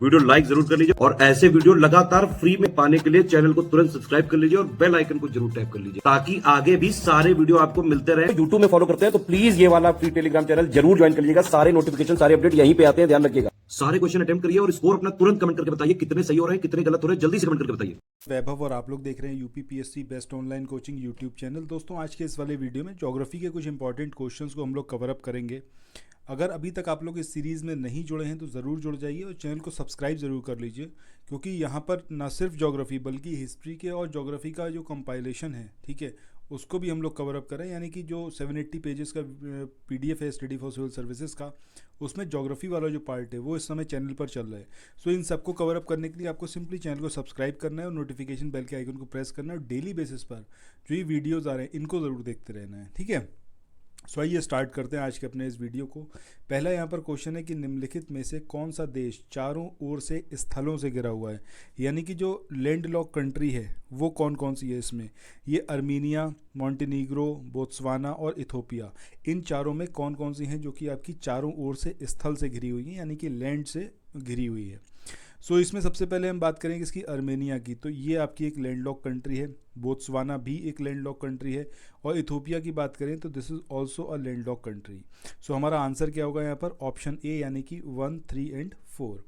Video like जरूर कर लीजिए और ऐसे वीडियो लगातार फ्री में पाने के लिए चैनल को तुरंत सब्सक्राइब कर लीजिए और बेल आइकन को जरूर टैप कर लीजिए ताकि आगे भी सारे वीडियो आपको मिलते रहे। यूट्यूब में फॉलो करते हैं तो प्लीज ये वाला फ्री टेलीग्राम चैनल जरूर ज्वाइन कर लीजिएगा। सारे नोटिफिकेशन सारे अपडेट यहीं पे आते हैं, ध्यान रखिएगा। सारे क्वेश्चन अटेम्प्ट करिए और स्कोर अपना तुरंत कमेंट करके बताइए कितने सही हो रहे हैं कितने गलत हो रहे हैं, जल्दी से कमेंट करके बताइए। वैभव और आप लोग देख रहे हैं UPPSC best online coaching YouTube channel. दोस्तों आज के इस वाले वीडियो में ज्योग्राफी के कुछ इंपॉर्टेंट क्वेश्चंस को हम लोग कवर अप करेंगे। अगर अभी तक आप लोग इस सीरीज़ में नहीं जुड़े हैं तो ज़रूर जुड़ जाइए और चैनल को सब्सक्राइब ज़रूर कर लीजिए, क्योंकि यहाँ पर ना सिर्फ ज्योग्राफी बल्कि हिस्ट्री के और ज्योग्राफी का जो कंपाइलेशन है, ठीक है, उसको भी हम लोग कवर अप करें। यानी कि जो 780 पेजेस का PDF है स्टडी फॉर सिविल सर्विसेज का, उसमें ज्योग्राफी वाला जो पार्ट है वो इस समय चैनल पर चल रहा है। सो इन सबको कवर अप करने के लिए आपको सिंपली चैनल को सब्सक्राइब करना है और नोटिफिकेशन बेल के आइकन को प्रेस करना है और डेली बेसिस पर जो ये वीडियोज़ आ रहे हैं इनको ज़रूर देखते रहना है, ठीक है। सो आइए स्टार्ट करते हैं आज के अपने इस वीडियो को। पहला यहाँ पर क्वेश्चन है कि निम्नलिखित में से कौन सा देश चारों ओर से स्थलों से घिरा हुआ है, यानी कि जो लैंडलॉक कंट्री है वो कौन कौन सी है इसमें। ये अर्मीनिया, मॉन्टेनीग्रो, बोत्सवाना और इथोपिया, इन चारों में कौन कौन सी हैं जो कि आपकी चारों ओर से स्थल से घिरी हुई हैं, यानी कि लैंड से घिरी हुई है। सो इसमें सबसे पहले हम बात करेंगे इसकी अर्मेनिया की, तो ये आपकी एक लैंडलॉक कंट्री है। बोत्सवाना भी एक लैंडलॉक कंट्री है और इथोपिया की बात करें तो this is also a landlocked country. So हमारा आंसर क्या होगा यहाँ पर, ऑप्शन ए, यानी कि 1, 3 एंड 4।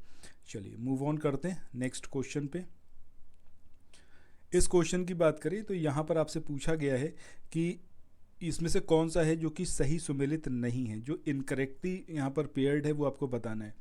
चलिए मूव ऑन करते हैं नेक्स्ट क्वेश्चन पे। इस क्वेश्चन की बात करें तो यहाँ पर आपसे पूछा गया है कि इसमें से कौन सा है जो कि सही सुमेलित नहीं है, जो इनकरेक्टली यहाँ पर पेयर्ड है वो आपको बताना है।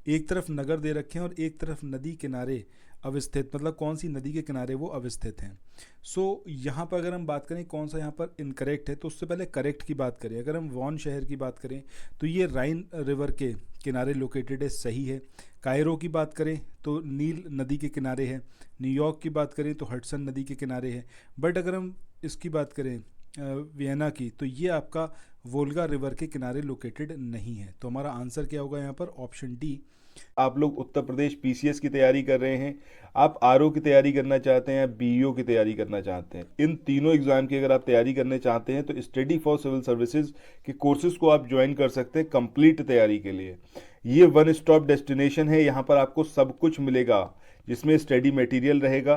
एक तरफ नगर दे रखे हैं और एक तरफ नदी किनारे अवस्थित, मतलब कौन सी नदी के किनारे वो अवस्थित हैं। सो यहाँ पर अगर हम बात करें कौन सा यहाँ पर इनकरेक्ट है, तो उससे पहले करेक्ट की बात करें। अगर हम वॉन शहर की बात करें तो ये राइन रिवर के किनारे लोकेटेड है, सही है। कायरो की बात करें तो नील नदी के किनारे है। न्यूयॉर्क की बात करें तो हडसन नदी के किनारे है। बट अगर हम इसकी बात करें वियना की, तो ये आपका वोल्गा रिवर के किनारे लोकेटेड नहीं है। तो हमारा आंसर क्या होगा यहाँ पर, ऑप्शन डी। आप लोग उत्तर प्रदेश PCS की तैयारी कर रहे हैं, आप RO की तैयारी करना चाहते हैं, BEO की तैयारी करना चाहते हैं, इन तीनों एग्जाम की अगर आप तैयारी करने चाहते हैं तो स्टडी फॉर सिविल सर्विसेज के कोर्सेज को आप ज्वाइन कर सकते हैं कंप्लीट तैयारी के लिए। ये वन स्टॉप डेस्टिनेशन है, यहाँ पर आपको सब कुछ मिलेगा, जिसमें स्टडी मटेरियल रहेगा,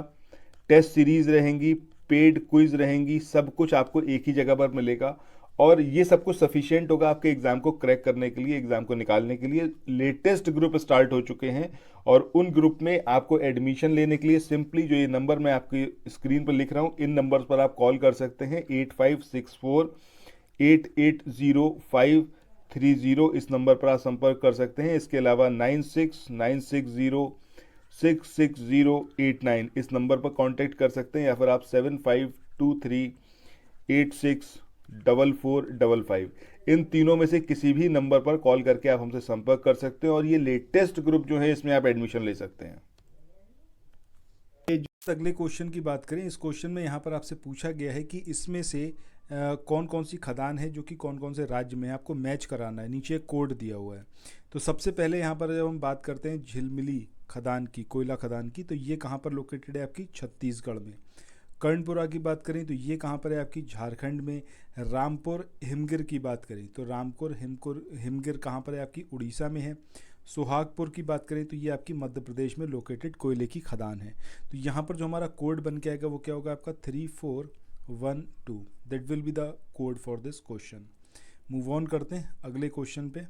टेस्ट सीरीज रहेंगी, पेड क्विज रहेंगी, सब कुछ आपको एक ही जगह पर मिलेगा। और ये सब कुछ सफिशिएंट होगा आपके एग्जाम को क्रैक करने के लिए, एग्जाम को निकालने के लिए। लेटेस्ट ग्रुप स्टार्ट हो चुके हैं और उन ग्रुप में आपको एडमिशन लेने के लिए सिंपली जो ये नंबर मैं आपकी स्क्रीन पर लिख रहा हूँ, इन नंबर्स पर आप कॉल कर सकते हैं। 8564880530, इस नंबर पर आप संपर्क कर सकते हैं। इसके अलावा 9696066089, इस नंबर पर कांटेक्ट कर सकते हैं, या फिर आप 7523864455, इन तीनों में से किसी भी नंबर पर कॉल करके आप हमसे संपर्क कर सकते हैं और ये लेटेस्ट ग्रुप जो है इसमें आप एडमिशन ले सकते हैं। अगले क्वेश्चन की बात करें, इस क्वेश्चन में यहाँ पर आपसे पूछा गया है कि इसमें से कौन कौन सी खदान है जो कि कौन कौन से राज्य में, आपको मैच कराना है। नीचे एक कोड दिया हुआ है। तो सबसे पहले यहाँ पर जब हम बात करते हैं झिलमिली खदान की, कोयला खदान की, तो ये कहाँ पर लोकेटेड है, आपकी छत्तीसगढ़ में। कर्णपुरा की बात करें तो ये कहाँ पर है, आपकी झारखंड में। रामपुर हिमगिर की बात करें तो रामपुर हिमगिर कहाँ पर है, आपकी उड़ीसा में है। सुहागपुर की बात करें तो ये आपकी मध्य प्रदेश में लोकेटेड कोयले की खदान है। तो यहाँ पर जो हमारा कोड बन के आएगा वो क्या होगा, आपका 3412। That will be the code for this question. Move on करते हैं अगले क्वेश्चन पे।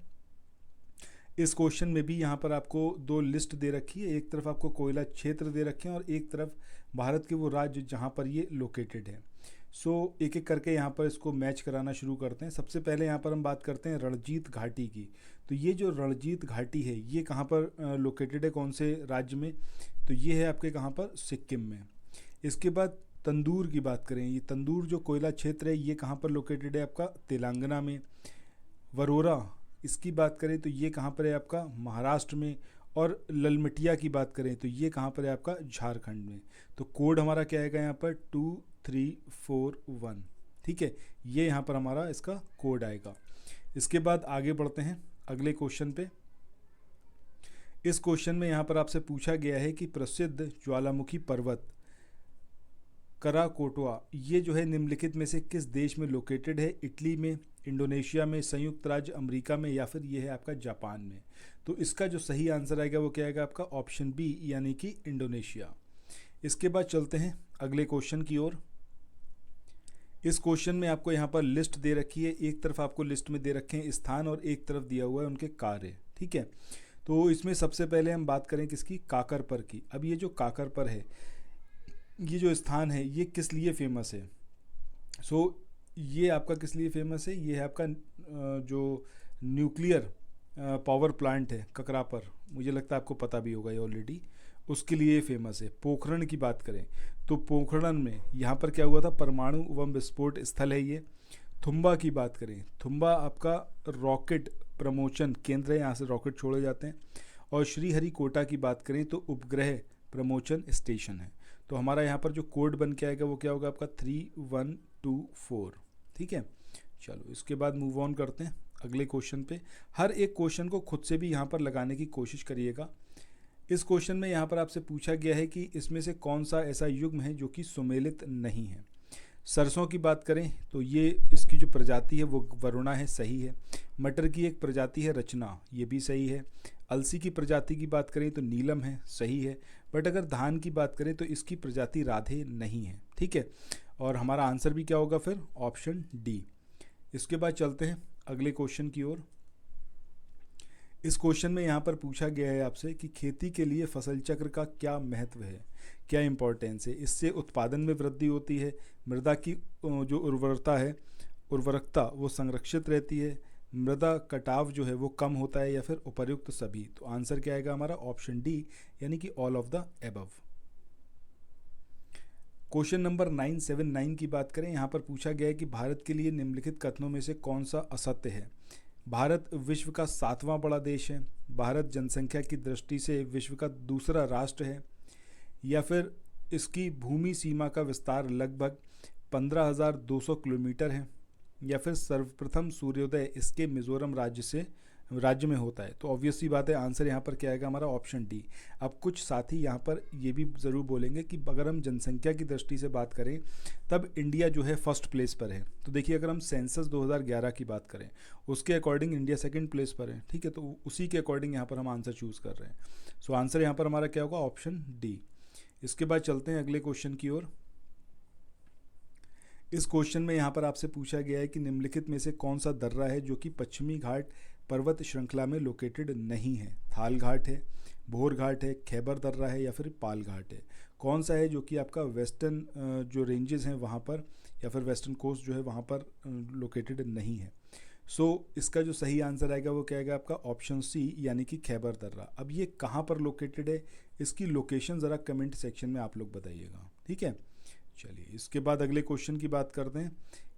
इस क्वेश्चन में भी यहाँ पर आपको दो लिस्ट दे रखी है, एक तरफ आपको कोयला क्षेत्र दे रखे हैं और एक तरफ भारत के वो राज्य जहाँ पर ये लोकेटेड है। सो एक एक करके यहाँ पर इसको मैच कराना शुरू करते हैं। सबसे पहले यहाँ पर हम बात करते हैं रणजीत घाटी की। तो ये जो रणजीत घाटी है ये कहाँ पर लोकेटेड है, कौन से राज्य में, तो ये है आपके कहाँ पर, सिक्किम में। इसके बाद तंदूर की बात करें, ये तंदूर जो कोयला क्षेत्र है ये कहाँ पर लोकेटेड है, आपका तेलंगाना में। वरोरा इसकी बात करें तो ये कहाँ पर है, आपका महाराष्ट्र में। और ललमटिया की बात करें तो ये कहाँ पर है, आपका झारखंड में। तो कोड हमारा क्या आएगा यहाँ पर, 2341, ठीक है, ये यहाँ पर हमारा इसका कोड आएगा। इसके बाद आगे बढ़ते हैं अगले क्वेश्चन पे। इस क्वेश्चन में यहाँ पर आपसे पूछा गया है कि प्रसिद्ध ज्वालामुखी पर्वत कराकोटवा ये जो है निम्नलिखित में से किस देश में लोकेटेड है, इटली में, इंडोनेशिया में, संयुक्त राज्य अमेरिका में, या फिर ये है आपका जापान में। तो इसका जो सही आंसर आएगा वो क्या आएगा आपका ऑप्शन बी यानी कि इंडोनेशिया। इसके बाद चलते हैं अगले क्वेश्चन की ओर। इस क्वेश्चन में आपको यहाँ पर लिस्ट दे रखी है, एक तरफ आपको लिस्ट में दे रखे हैं स्थान और एक तरफ दिया हुआ है उनके कार्य, ठीक है। तो इसमें सबसे पहले हम बात करें किसकी, काकरपर की। अब ये जो काकरपर है, ये जो स्थान है, ये किस लिए फेमस है? ये आपका किस लिए फेमस है? ये है आपका जो न्यूक्लियर पावर प्लांट है ककरापर, मुझे लगता है आपको पता भी होगा ये ऑलरेडी, उसके लिए फेमस है। पोखरण की बात करें तो पोखरण में यहाँ पर क्या हुआ था, परमाणु एवं विस्फोट स्थल है ये। थुम्बा की बात करें, थुम्बा आपका रॉकेट प्रमोशन केंद्र है, यहाँ से रॉकेट छोड़े जाते हैं। और श्रीहरिकोटा की बात करें तो उपग्रह प्रमोशन स्टेशन है। तो हमारा यहाँ पर जो कोड बन के आएगा वो क्या होगा आपका 3124, ठीक है। चलो इसके बाद मूव ऑन करते हैं अगले क्वेश्चन पे। हर एक क्वेश्चन को खुद से भी यहाँ पर लगाने की कोशिश करिएगा। इस क्वेश्चन में यहाँ पर आपसे पूछा गया है कि इसमें से कौन सा ऐसा युग्म है जो कि सुमेलित नहीं है। सरसों की बात करें तो ये इसकी जो प्रजाति है वो वरुणा है, सही है। मटर की एक प्रजाति है रचना, ये भी सही है। अलसी की प्रजाति की बात करें तो नीलम है, सही है। बट अगर धान की बात करें तो इसकी प्रजाति राधे नहीं है, ठीक है। और हमारा आंसर भी क्या होगा फिर, ऑप्शन डी। इसके बाद चलते हैं अगले क्वेश्चन की ओर। इस क्वेश्चन में यहाँ पर पूछा गया है आपसे कि खेती के लिए फसल चक्र का क्या महत्व है, क्या इंपॉर्टेंस है। इससे उत्पादन में वृद्धि होती है, मृदा की जो उर्वरकता वो संरक्षित रहती है, मृदा कटाव जो है वो कम होता है, या फिर उपर्युक्त सभी। तो आंसर क्या आएगा हमारा, ऑप्शन डी यानी कि all of the above. Question number 979 की बात करें, यहाँ पर पूछा गया है कि भारत के लिए निम्नलिखित कथनों में से कौन सा असत्य है। भारत विश्व का 7वां बड़ा देश है, भारत जनसंख्या की दृष्टि से विश्व का दूसरा राष्ट्र है, या फिर इसकी भूमि सीमा का विस्तार लगभग 15,200 किलोमीटर है, या फिर सर्वप्रथम सूर्योदय इसके मिजोरम राज्य में होता है। तो ऑब्वियसली बात है आंसर यहाँ पर क्या आएगा हमारा, ऑप्शन डी। अब कुछ साथी यहाँ पर ये भी ज़रूर बोलेंगे कि अगर हम जनसंख्या की दृष्टि से बात करें तब इंडिया जो है फर्स्ट प्लेस पर है। तो देखिए अगर हम सेंसस 2011 की बात करें उसके अकॉर्डिंग इंडिया सेकंड प्लेस पर है, ठीक है। तो उसी के अकॉर्डिंग यहाँ पर हम आंसर चूज़ कर रहे हैं। सो आंसर यहाँ पर हमारा क्या होगा, ऑप्शन डी। इसके बाद चलते हैं अगले क्वेश्चन की ओर। इस क्वेश्चन में यहाँ पर आपसे पूछा गया है कि निम्नलिखित में से कौन सा दर्रा है जो कि पश्चिमी घाट पर्वत श्रृंखला में लोकेटेड नहीं है। थाल घाट है, भोर घाट है, खैबर दर्रा है, या फिर पाल घाट है। कौन सा है जो कि आपका वेस्टर्न जो रेंजेस हैं वहाँ पर, या फिर वेस्टर्न कोस्ट जो है वहाँ पर लोकेटेड नहीं है। इसका जो सही आंसर आएगा वो क्या आएगा आपका, ऑप्शन सी यानी कि खैबर दर्रा। अब ये कहाँ पर लोकेटेड है, इसकी लोकेशन ज़रा कमेंट सेक्शन में आप लोग बताइएगा, ठीक है। चलिए इसके बाद अगले क्वेश्चन की बात करते हैं।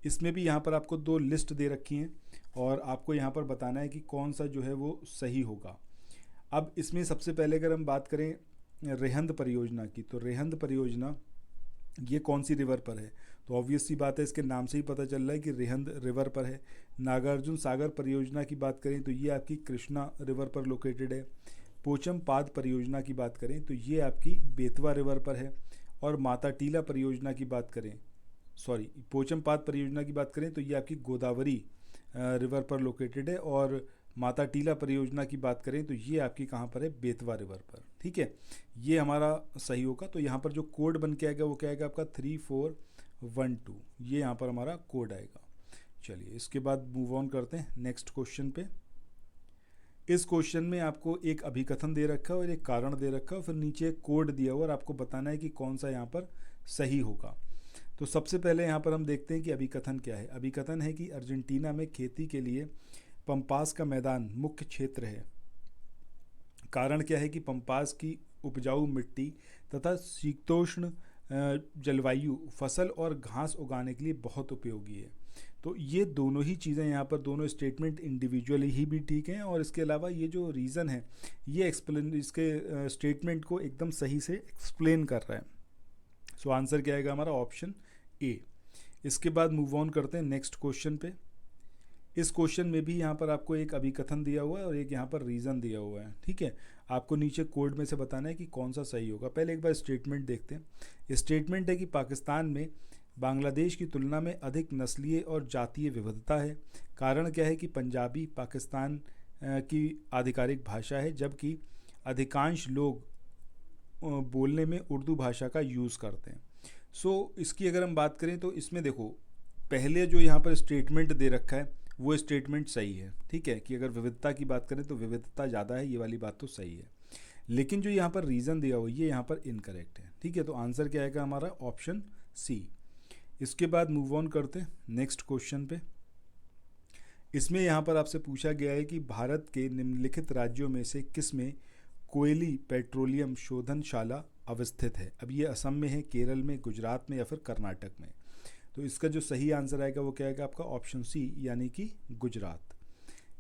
इसमें भी यहाँ पर आपको 2 लिस्ट दे रखी हैं और आपको यहाँ पर बताना है कि कौन सा जो है वो सही होगा। अब इसमें सबसे पहले अगर हम बात करें रेहंद परियोजना की, तो रेहंद परियोजना ये कौन सी रिवर पर है। तो ऑब्वियस सी बात है, इसके नाम से ही पता चल रहा है कि रेहंद रिवर पर है। नागार्जुन सागर परियोजना की बात करें तो ये आपकी कृष्णा रिवर पर लोकेटेड है। पोचम पाद परियोजना की बात करें तो ये आपकी बेतवा रिवर पर है। और माता टीला परियोजना की बात करें, पोचम पाद परियोजना की बात करें तो ये आपकी गोदावरी रिवर पर लोकेटेड है। और माता टीला परियोजना की बात करें तो ये आपकी कहाँ पर है, बेतवा रिवर पर, ठीक है। ये हमारा सही होगा। तो यहाँ पर जो कोड बन के आएगा वो क्या आएगा आपका 3412, ये यहाँ पर हमारा कोड आएगा। चलिए इसके बाद मूव ऑन करते हैं नेक्स्ट क्वेश्चन पे। इस क्वेश्चन में आपको एक अभिकथन दे रखा है और एक कारण दे रखा है, फिर नीचे एक कोड दिया हुआ और आपको बताना है कि कौन सा यहाँ पर सही होगा। तो सबसे पहले यहाँ पर हम देखते हैं कि अभिकथन क्या है। अभिकथन है कि अर्जेंटीना में खेती के लिए पंपास का मैदान मुख्य क्षेत्र है। कारण क्या है कि पंपास की उपजाऊ मिट्टी तथा शीतोष्ण जलवायु फसल और घास उगाने के लिए बहुत उपयोगी है। तो ये दोनों ही चीज़ें यहाँ पर, दोनों स्टेटमेंट इंडिविजुअली ही भी ठीक हैं, और इसके अलावा ये जो रीज़न है ये इसके स्टेटमेंट को एकदम सही से एक्सप्लेन कर रहा है। सो आंसर क्या आएगा हमारा, ऑप्शन ए। इसके बाद मूव ऑन करते हैं नेक्स्ट क्वेश्चन पे। इस क्वेश्चन में भी यहाँ पर आपको एक अभिकथन दिया हुआ है और एक यहाँ पर रीज़न दिया हुआ है, ठीक है। आपको नीचे कोड में से बताना है कि कौन सा सही होगा। पहले एक बार स्टेटमेंट देखते हैं। स्टेटमेंट है कि पाकिस्तान में बांग्लादेश की तुलना में अधिक नस्लीय और जातीय विविधता है। कारण क्या है कि पंजाबी पाकिस्तान की आधिकारिक भाषा है, जबकि अधिकांश लोग बोलने में उर्दू भाषा का यूज़ करते हैं। सो इसकी अगर हम बात करें तो इसमें देखो, पहले जो यहाँ पर स्टेटमेंट दे रखा है वो स्टेटमेंट सही है, ठीक है, कि अगर विविधता की बात करें तो विविधता ज़्यादा है, ये वाली बात तो सही है। लेकिन जो यहाँ पर रीज़न दिया हुआ ये यहाँ पर इनकरेक्ट है, ठीक है। तो आंसर क्या आएगा हमारा? Option C. इसके बाद मूव ऑन करते हैं नेक्स्ट क्वेश्चन पे। इसमें यहाँ पर आपसे पूछा गया है कि भारत के निम्नलिखित राज्यों में से किस में कोयली पेट्रोलियम शोधनशाला अवस्थित है? अब ये असम में है, केरल में, गुजरात में या फिर कर्नाटक में। तो इसका जो सही आंसर आएगा वो क्या आएगा आपका? ऑप्शन सी, यानी कि गुजरात।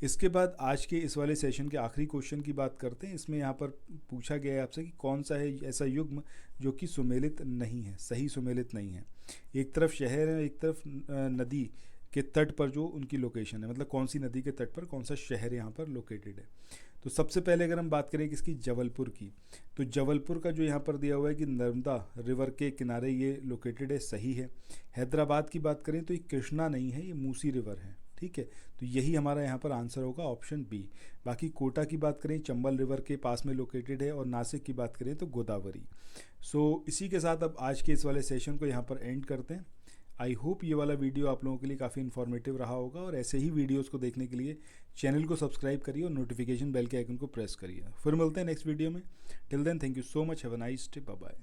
इसके बाद आज के इस वाले सेशन के आखिरी क्वेश्चन की बात करते हैं। इसमें यहाँ पर पूछा गया है आपसे कि कौन सा है ऐसा युग्म जो कि सुमेलित नहीं है, सही सुमेलित नहीं है। एक तरफ शहर है, एक तरफ नदी के तट पर जो उनकी लोकेशन है, मतलब कौन सी नदी के तट पर कौन सा शहर यहाँ पर लोकेटेड है। तो सबसे पहले अगर हम बात करें किसकी? जबलपुर की। तो जबलपुर का जो यहाँ पर दिया हुआ है कि नर्मदा रिवर के किनारे ये लोकेटेड है, सही है। हैदराबाद की बात करें तो ये कृष्णा नहीं है, ये मूसी रिवर है, ठीक है। तो यही हमारा यहाँ पर आंसर होगा, ऑप्शन बी। बाकी कोटा की बात करें चंबल रिवर के पास में लोकेटेड है, और नासिक की बात करें तो गोदावरी। सो इसी के साथ अब आज के इस वाले सेशन को यहाँ पर एंड करते हैं। आई होप ये वाला वीडियो आप लोगों के लिए काफ़ी इन्फॉर्मेटिव रहा होगा, और ऐसे ही वीडियोस को देखने के लिए चैनल को सब्सक्राइब करिए और नोटिफिकेशन बेल के आइकन को प्रेस करिए। फिर मिलते हैं नेक्स्ट वीडियो में। Till then, thank you so much, have a nice day, bye bye.